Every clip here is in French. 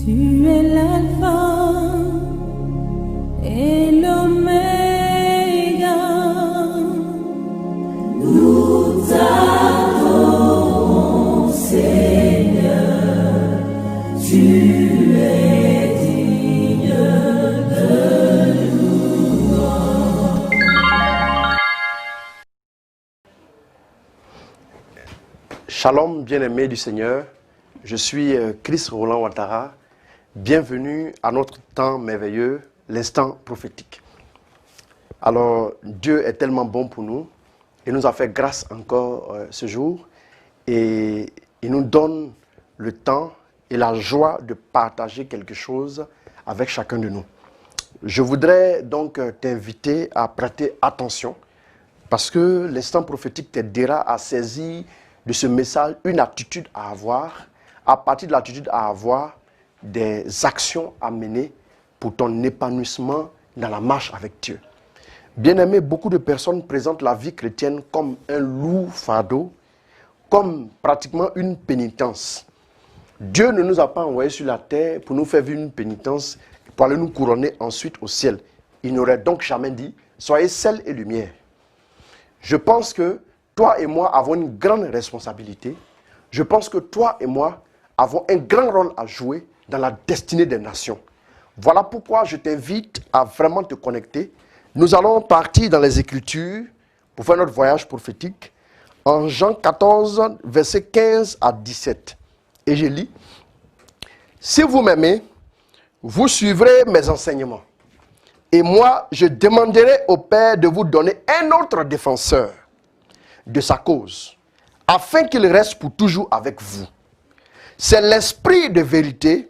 Tu es l'alpha et l'oméga. Nous t'adorons, Seigneur. Tu es digne de louange. Shalom, bien-aimés du Seigneur. Je suis Chris Roland Ouattara. Bienvenue à notre temps merveilleux, l'instant prophétique. Alors, Dieu est tellement bon pour nous. Il nous a fait grâce encore ce jour. Et il nous donne le temps et la joie de partager quelque chose avec chacun de nous. Je voudrais donc t'inviter à prêter attention parce que l'instant prophétique t'aidera à saisir de ce message une attitude à avoir. À partir de l'attitude à avoir, des actions à mener pour ton épanouissement dans la marche avec Dieu. Bien-aimé, beaucoup de personnes présentent la vie chrétienne comme un lourd fardeau, comme pratiquement une pénitence. Dieu ne nous a pas envoyés sur la terre pour nous faire vivre une pénitence, pour aller nous couronner ensuite au ciel. Il n'aurait donc jamais dit « Soyez sel et lumière ». Je pense que toi et moi avons une grande responsabilité. Je pense que toi et moi avons un grand rôle à jouer dans la destinée des nations. Voilà pourquoi je t'invite à vraiment te connecter. Nous allons partir dans les Écritures pour faire notre voyage prophétique en Jean 14, versets 15 à 17. Et je lis: Si vous m'aimez, vous suivrez mes enseignements. Et moi, je demanderai au Père de vous donner un autre défenseur de sa cause, afin qu'il reste pour toujours avec vous. C'est l'Esprit de vérité,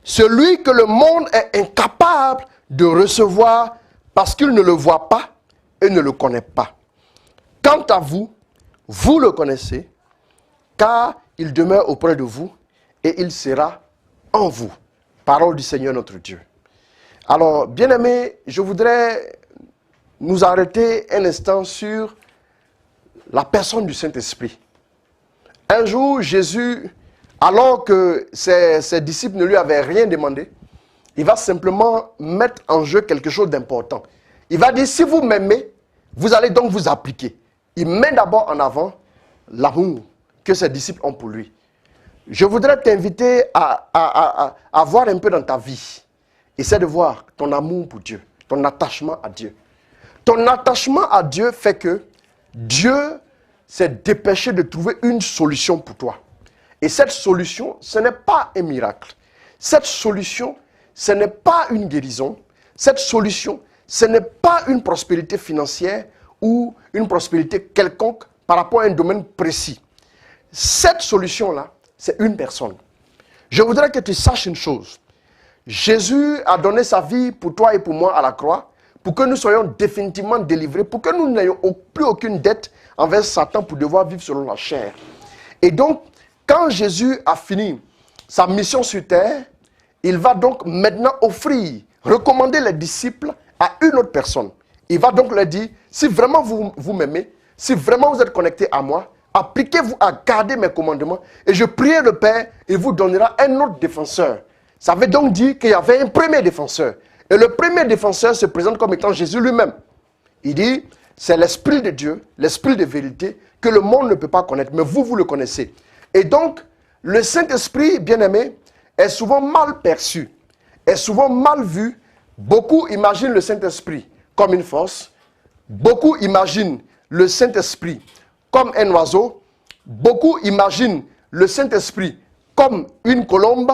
celui que le monde est incapable de recevoir parce qu'il ne le voit pas et ne le connaît pas. Quant à vous, vous le connaissez, car il demeure auprès de vous et il sera en vous. Parole du Seigneur notre Dieu. Alors, bien-aimés, je voudrais nous arrêter un instant sur la personne du Saint-Esprit. Un jour, Jésus, alors que ses disciples ne lui avaient rien demandé, il va simplement mettre en jeu quelque chose d'important. Il va dire, si vous m'aimez, vous allez donc vous appliquer. Il met d'abord en avant l'amour que ses disciples ont pour lui. Je voudrais t'inviter à voir un peu dans ta vie. Essaie de voir ton amour pour Dieu, ton attachement à Dieu. Ton attachement à Dieu fait que Dieu s'est dépêché de trouver une solution pour toi. Et cette solution, ce n'est pas un miracle. Cette solution, ce n'est pas une guérison. Cette solution, ce n'est pas une prospérité financière ou une prospérité quelconque par rapport à un domaine précis. Cette solution-là, c'est une personne. Je voudrais que tu saches une chose. Jésus a donné sa vie pour toi et pour moi à la croix, pour que nous soyons définitivement délivrés, pour que nous n'ayons plus aucune dette envers Satan pour devoir vivre selon la chair. Et donc, quand Jésus a fini sa mission sur terre, il va donc maintenant recommander les disciples à une autre personne. Il va donc leur dire, si vraiment vous m'aimez, si vraiment vous êtes connectés à moi, appliquez-vous à garder mes commandements et je prie le Père, il vous donnera un autre défenseur. Ça veut donc dire qu'il y avait un premier défenseur. Et le premier défenseur se présente comme étant Jésus lui-même. Il dit, c'est l'Esprit de Dieu, l'Esprit de vérité, que le monde ne peut pas connaître, mais vous le connaissez. Et donc, le Saint-Esprit, bien-aimé, est souvent mal perçu, est souvent mal vu. Beaucoup imaginent le Saint-Esprit comme une force. Beaucoup imaginent le Saint-Esprit comme un oiseau. Beaucoup imaginent le Saint-Esprit comme une colombe.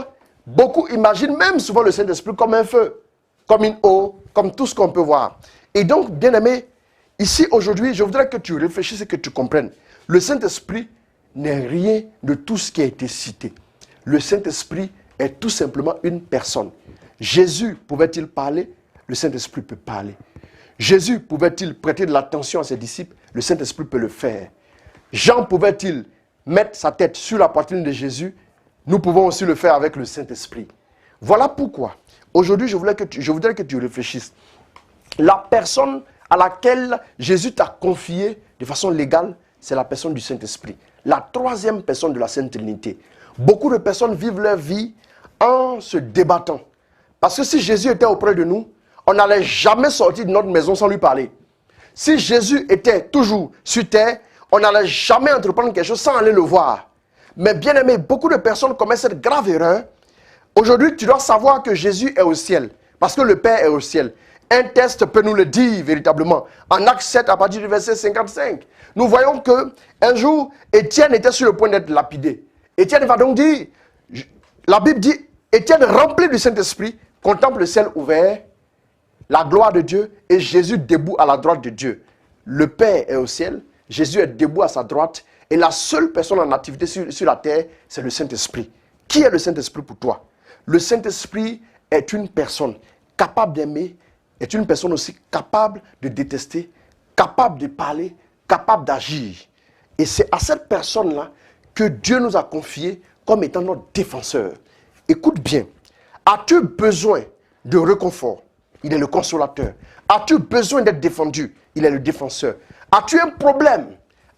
Beaucoup imaginent même souvent le Saint-Esprit comme un feu, comme une eau, comme tout ce qu'on peut voir. Et donc, bien-aimé, ici aujourd'hui, je voudrais que tu réfléchisses et que tu comprennes. Le Saint-Esprit n'est rien de tout ce qui a été cité. Le Saint-Esprit est tout simplement une personne. Jésus pouvait-il parler? Le Saint-Esprit peut parler. Jésus pouvait-il prêter de l'attention à ses disciples? Le Saint-Esprit peut le faire. Jean pouvait-il mettre sa tête sur la poitrine de Jésus? Nous pouvons aussi le faire avec le Saint-Esprit. Voilà pourquoi, aujourd'hui, je voudrais que tu réfléchisses. La personne à laquelle Jésus t'a confié de façon légale, c'est la personne du Saint-Esprit. La troisième personne de la Sainte Trinité. Beaucoup de personnes vivent leur vie en se débattant. Parce que si Jésus était auprès de nous, on n'allait jamais sortir de notre maison sans lui parler. Si Jésus était toujours sur terre, on n'allait jamais entreprendre quelque chose sans aller le voir. Mais bien aimé, beaucoup de personnes commettent cette grave erreur. Aujourd'hui, tu dois savoir que Jésus est au ciel, parce que le Père est au ciel. Un texte peut nous le dire véritablement. En Acte 7, à partir du verset 55, nous voyons qu'un jour, Étienne était sur le point d'être lapidé. Étienne va donc dire, la Bible dit, Étienne rempli du Saint-Esprit, contemple le ciel ouvert, la gloire de Dieu et Jésus debout à la droite de Dieu. Le Père est au ciel, Jésus est debout à sa droite et la seule personne en activité sur la terre, c'est le Saint-Esprit. Qui est le Saint-Esprit pour toi? Le Saint-Esprit est une personne capable d'aimer, est une personne aussi capable de détester, capable de parler, capable d'agir. Et c'est à cette personne-là que Dieu nous a confié comme étant notre défenseur. Écoute bien, as-tu besoin de réconfort? Il est le consolateur. As-tu besoin d'être défendu? Il est le défenseur. As-tu un problème?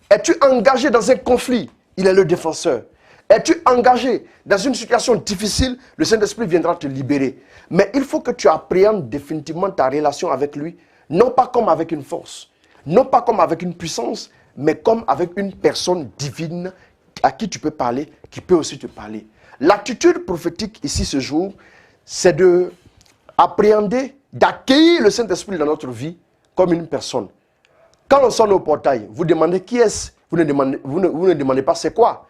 Es-tu engagé dans un conflit? Il est le défenseur. Es-tu engagé dans une situation difficile? Le Saint-Esprit viendra te libérer. Mais il faut que tu appréhendes définitivement ta relation avec lui, non pas comme avec une force, non pas comme avec une puissance, mais comme avec une personne divine à qui tu peux parler, qui peut aussi te parler. L'attitude prophétique ici ce jour, c'est de appréhender, d'accueillir le Saint-Esprit dans notre vie comme une personne. Quand on sonne au portail, vous demandez qui est-ce? Vous ne demandez pas c'est quoi.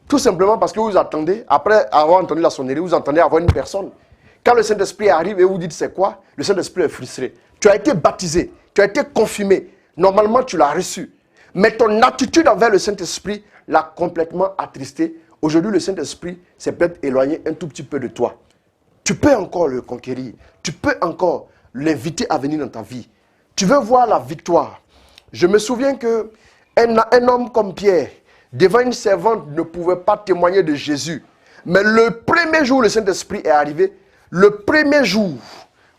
Tout simplement parce que vous attendez, après avoir entendu la sonnerie, vous entendez avoir une personne. Quand le Saint-Esprit arrive et vous dites c'est quoi, le Saint-Esprit est frustré. Tu as été baptisé, tu as été confirmé. Normalement, tu l'as reçu. Mais ton attitude envers le Saint-Esprit l'a complètement attristé. Aujourd'hui, le Saint-Esprit s'est peut-être éloigné un tout petit peu de toi. Tu peux encore le conquérir. Tu peux encore l'inviter à venir dans ta vie. Tu veux voir la victoire. Je me souviens qu'un homme comme Pierre, devant une servante, ne pouvait pas témoigner de Jésus. Mais le premier jour où le Saint-Esprit est arrivé, le premier jour,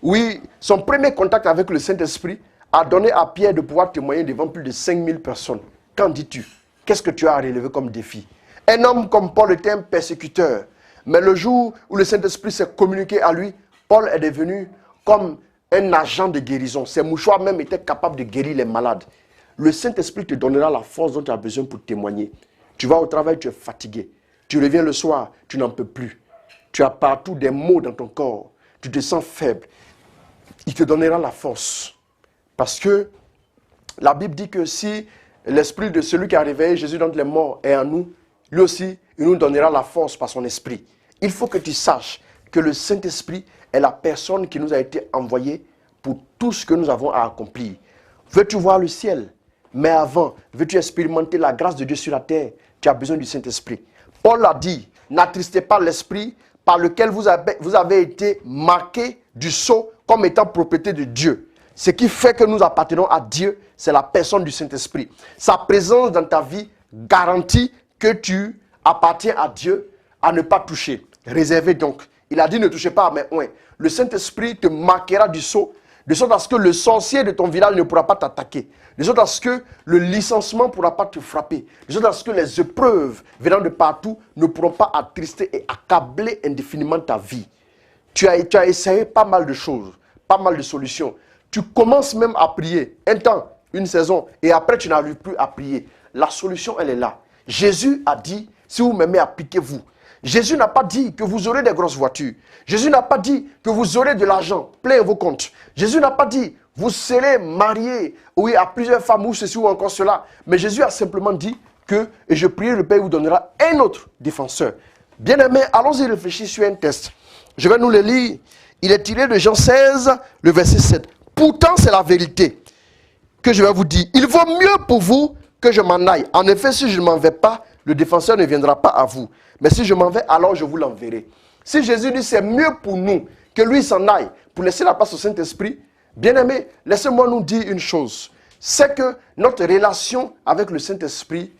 oui, son premier contact avec le Saint-Esprit a donné à Pierre de pouvoir témoigner devant plus de 5000 personnes. Qu'en dis-tu? Qu'est-ce que tu as relevé comme défi? Un homme comme Paul était un persécuteur. Mais le jour où le Saint-Esprit s'est communiqué à lui, Paul est devenu comme un agent de guérison. Ses mouchoirs même étaient capables de guérir les malades. Le Saint-Esprit te donnera la force dont tu as besoin pour témoigner. Tu vas au travail, tu es fatigué. Tu reviens le soir, tu n'en peux plus. Tu as partout des maux dans ton corps. Tu te sens faible. Il te donnera la force. Parce que la Bible dit que si l'esprit de celui qui a réveillé Jésus d'entre les morts est en nous, lui aussi, il nous donnera la force par son esprit. Il faut que tu saches que le Saint-Esprit est la personne qui nous a été envoyée pour tout ce que nous avons à accomplir. Veux-tu voir le ciel? Mais avant, veux-tu expérimenter la grâce de Dieu sur la terre? Tu as besoin du Saint-Esprit. Paul a dit, n'attristez pas l'esprit par lequel vous avez été marqué du sceau comme étant propriété de Dieu. Ce qui fait que nous appartenons à Dieu, c'est la personne du Saint-Esprit. Sa présence dans ta vie garantit que tu appartiens à Dieu à ne pas toucher. Réservé donc. Il a dit ne touchez pas à mes oins. Le Saint-Esprit te marquera du sceau, de sorte à ce que le sorcier de ton village ne pourra pas t'attaquer. De sorte à ce que le licenciement ne pourra pas te frapper. De sorte à ce que les épreuves venant de partout ne pourront pas attrister et accabler indéfiniment ta vie. Tu as essayé pas mal de choses, pas mal de solutions. Tu commences même à prier un temps, une saison, et après tu n'arrives plus à prier. La solution, elle est là. Jésus a dit, si vous m'aimez, appliquez-vous. Jésus n'a pas dit que vous aurez des grosses voitures. Jésus n'a pas dit que vous aurez de l'argent plein vos comptes. Jésus n'a pas dit, vous serez mariés, oui, à plusieurs femmes ou ceci ou encore cela. Mais Jésus a simplement dit que, et je prie, le Père vous donnera un autre défenseur. Bien aimé, allons-y réfléchir sur un test. Je vais nous le lire. Il est tiré de Jean 16, le verset 7. Pourtant, c'est la vérité que je vais vous dire. Il vaut mieux pour vous que je m'en aille. En effet, si je ne m'en vais pas, le défenseur ne viendra pas à vous. Mais si je m'en vais, alors je vous l'enverrai. Si Jésus dit c'est mieux pour nous que lui s'en aille, pour laisser la place au Saint-Esprit, bien aimé, laissez-moi nous dire une chose. C'est que notre relation avec le Saint-Esprit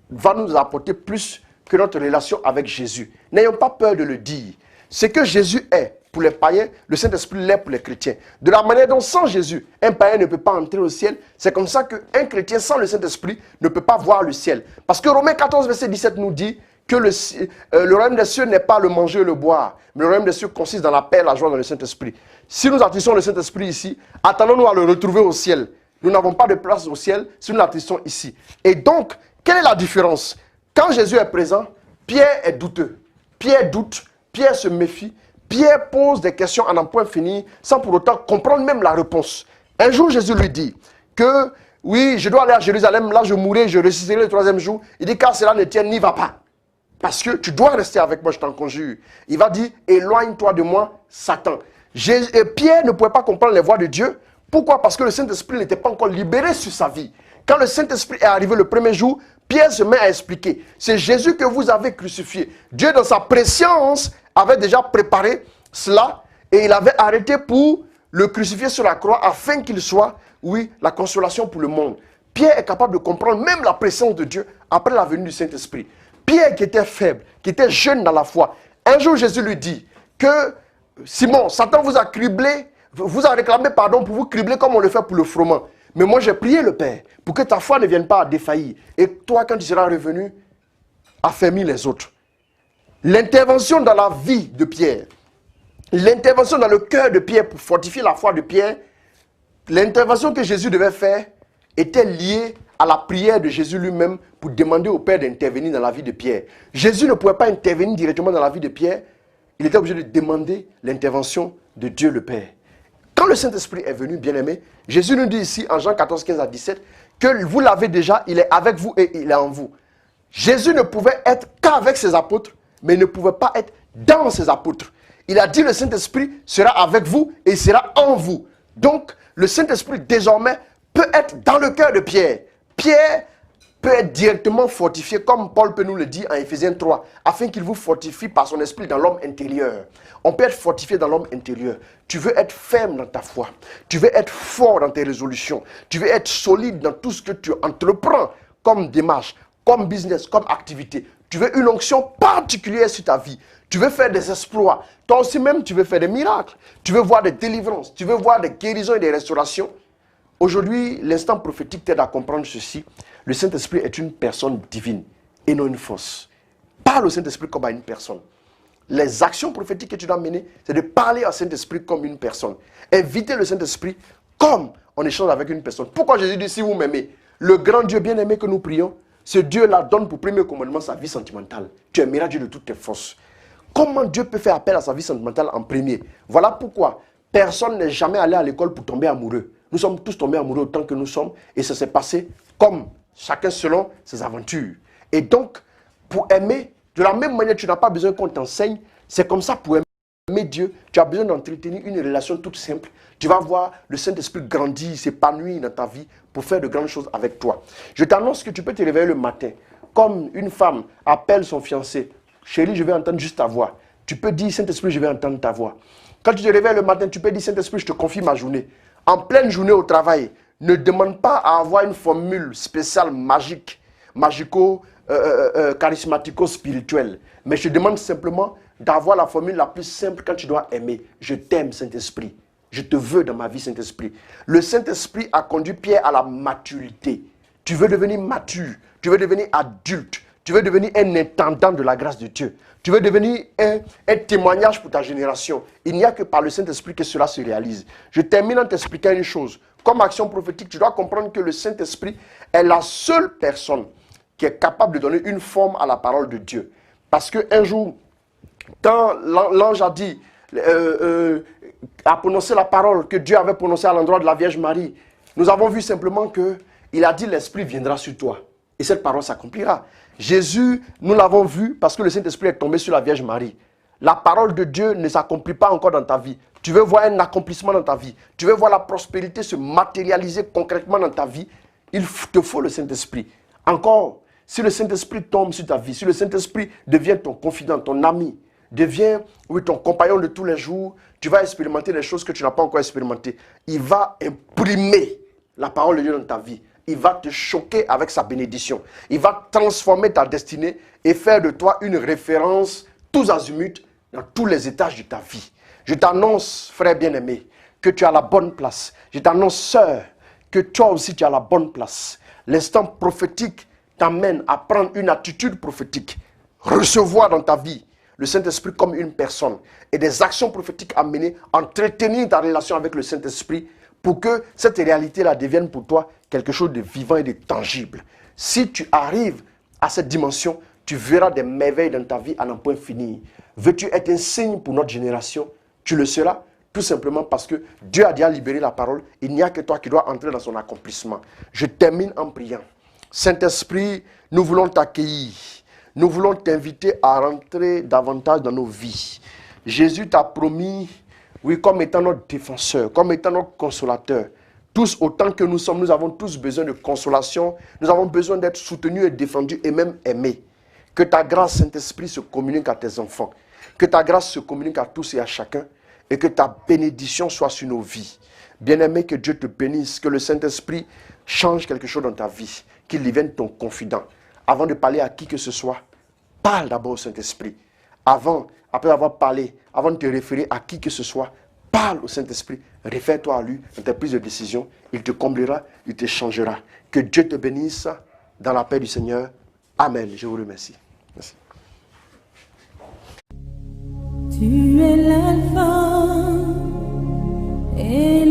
va nous apporter plus que notre relation avec Jésus. N'ayons pas peur de le dire. Ce que Jésus est pour les païens, le Saint-Esprit l'est pour les chrétiens. De la manière dont sans Jésus, un païen ne peut pas entrer au ciel, c'est comme ça qu'un chrétien sans le Saint-Esprit ne peut pas voir le ciel. Parce que Romains 14, verset 17 nous dit que le royaume des cieux n'est pas le manger et le boire, mais le royaume des cieux consiste dans la paix, la joie dans le Saint-Esprit. Si nous attissons le Saint-Esprit ici, attendons-nous à le retrouver au ciel. Nous n'avons pas de place au ciel si nous l'attissons ici. Et donc, quelle est la différence? Quand Jésus est présent, Pierre est douteux. Pierre doute, Pierre se méfie, Pierre pose des questions à n'en point finir, sans pour autant comprendre même la réponse. Un jour, Jésus lui dit que, oui, je dois aller à Jérusalem, là je mourrai, je ressusciterai le troisième jour. Il dit, car cela ne tient, n'y va pas. Parce que tu dois rester avec moi, je t'en conjure. Il va dire, éloigne-toi de moi, Satan. Pierre ne pouvait pas comprendre les voies de Dieu. Pourquoi? Parce que le Saint-Esprit n'était pas encore libéré sur sa vie. Quand le Saint-Esprit est arrivé le premier jour, Pierre se met à expliquer. C'est Jésus que vous avez crucifié. Dieu, dans sa préscience, avait déjà préparé cela et il avait arrêté pour le crucifier sur la croix afin qu'il soit, oui, la consolation pour le monde. Pierre est capable de comprendre même la présence de Dieu après la venue du Saint-Esprit. Pierre qui était faible, qui était jeune dans la foi. Un jour, Jésus lui dit que Simon, Satan vous a criblé, vous a réclamé pardon pour vous cribler comme on le fait pour le froment. Mais moi, j'ai prié le Père pour que ta foi ne vienne pas à défaillir. Et toi, quand tu seras revenu, affermis les autres. L'intervention dans la vie de Pierre, l'intervention dans le cœur de Pierre pour fortifier la foi de Pierre, l'intervention que Jésus devait faire était liée à la prière de Jésus lui-même pour demander au Père d'intervenir dans la vie de Pierre. Jésus ne pouvait pas intervenir directement dans la vie de Pierre. Il était obligé de demander l'intervention de Dieu le Père. Quand le Saint-Esprit est venu, bien-aimé, Jésus nous dit ici en Jean 14, 15 à 17 que vous l'avez déjà, il est avec vous et il est en vous. Jésus ne pouvait être qu'avec ses apôtres, mais il ne pouvait pas être dans ses apôtres. Il a dit le Saint-Esprit sera avec vous et il sera en vous. Donc, le Saint-Esprit désormais peut être dans le cœur de Pierre. Pierre peut être directement fortifié, comme Paul peut nous le dire en Éphésiens 3, afin qu'il vous fortifie par son esprit dans l'homme intérieur. On peut être fortifié dans l'homme intérieur. Tu veux être ferme dans ta foi. Tu veux être fort dans tes résolutions. Tu veux être solide dans tout ce que tu entreprends comme démarche, comme business, comme activité. Tu veux une onction particulière sur ta vie. Tu veux faire des exploits. Toi aussi même, tu veux faire des miracles. Tu veux voir des délivrances. Tu veux voir des guérisons et des restaurations. Aujourd'hui, l'instant prophétique t'aide à comprendre ceci. Le Saint-Esprit est une personne divine et non une force. Parle au Saint-Esprit comme à une personne. Les actions prophétiques que tu dois mener, c'est de parler au Saint-Esprit comme une personne. Inviter le Saint-Esprit comme on échange avec une personne. Pourquoi Jésus dit si vous m'aimez? Le grand Dieu bien-aimé que nous prions, ce Dieu-là donne pour premier commandement sa vie sentimentale. Tu aimeras Dieu de toutes tes forces. Comment Dieu peut faire appel à sa vie sentimentale en premier? Voilà pourquoi personne n'est jamais allé à l'école pour tomber amoureux. Nous sommes tous tombés amoureux autant que nous sommes et ça s'est passé comme chacun selon ses aventures. Et donc, pour aimer, de la même manière, tu n'as pas besoin qu'on t'enseigne. C'est comme ça pour aimer Dieu. Tu as besoin d'entretenir une relation toute simple. Tu vas voir le Saint-Esprit grandir, s'épanouir dans ta vie pour faire de grandes choses avec toi. Je t'annonce que tu peux te réveiller le matin. Comme une femme appelle son fiancé. Chérie, je vais entendre juste ta voix. Tu peux dire, Saint-Esprit, je vais entendre ta voix. Quand tu te réveilles le matin, tu peux dire, Saint-Esprit, je te confie ma journée. En pleine journée au travail, ne demande pas à avoir une formule spéciale magique, charismatico-spirituelle. Mais je te demande simplement d'avoir la formule la plus simple quand tu dois aimer. Je t'aime, Saint-Esprit. Je te veux dans ma vie, Saint-Esprit. Le Saint-Esprit a conduit Pierre à la maturité. Tu veux devenir mature, tu veux devenir adulte, tu veux devenir un intendant de la grâce de Dieu. Tu veux devenir un témoignage pour ta génération. Il n'y a que par le Saint-Esprit que cela se réalise. Je termine en t'expliquant une chose. Comme action prophétique, tu dois comprendre que le Saint-Esprit est la seule personne qui est capable de donner une forme à la parole de Dieu. Parce qu'un jour, quand l'ange a dit, a prononcé la parole que Dieu avait prononcée à l'endroit de la Vierge Marie, nous avons vu simplement qu'il a dit l'Esprit viendra sur toi. Et cette parole s'accomplira. Jésus, nous l'avons vu parce que le Saint-Esprit est tombé sur la Vierge Marie. La parole de Dieu ne s'accomplit pas encore dans ta vie. Tu veux voir un accomplissement dans ta vie. Tu veux voir la prospérité se matérialiser concrètement dans ta vie. Il te faut le Saint-Esprit. Encore, si le Saint-Esprit tombe sur ta vie, si le Saint-Esprit devient ton confident, ton ami, devient ton compagnon de tous les jours, tu vas expérimenter des choses que tu n'as pas encore expérimentées. Il va imprimer la parole de Dieu dans ta vie. Il va te choquer avec sa bénédiction. Il va transformer ta destinée et faire de toi une référence tous azimuts dans tous les étages de ta vie. Je t'annonce, frère bien-aimé, que tu as la bonne place. Je t'annonce, sœur, que toi aussi tu as la bonne place. L'instant prophétique t'amène à prendre une attitude prophétique. recevoir dans ta vie le Saint-Esprit comme une personne et des actions prophétiques à mener, entretenir ta relation avec le Saint-Esprit pour que cette réalité-là devienne pour toi quelque chose de vivant et de tangible. Si tu arrives à cette dimension, tu verras des merveilles dans ta vie à n'en point finir. Veux-tu être un signe pour notre génération? Tu le seras tout simplement parce que Dieu a déjà libéré la parole. Il n'y a que toi qui dois entrer dans son accomplissement. Je termine en priant. Saint-Esprit, nous voulons t'accueillir. Nous voulons t'inviter à rentrer davantage dans nos vies. Jésus t'a promis, oui, comme étant notre défenseur, comme étant notre consolateur. Tous, autant que nous sommes, nous avons tous besoin de consolation. Nous avons besoin d'être soutenus et défendus et même aimés. Que ta grâce, Saint-Esprit, se communique à tes enfants. Que ta grâce se communique à tous et à chacun. Et que ta bénédiction soit sur nos vies. Bien-aimé, que Dieu te bénisse. Que le Saint-Esprit change quelque chose dans ta vie. Qu'il devienne ton confident. Avant de parler à qui que ce soit, parle d'abord au Saint-Esprit. Après avoir parlé, avant de te référer à qui que ce soit, parle au Saint-Esprit. Réfère-toi à lui dans tes prises de décision. Il te comblera, il te changera. Que Dieu te bénisse dans la paix du Seigneur. Amen. Je vous remercie. Merci. Tu es l'alpha et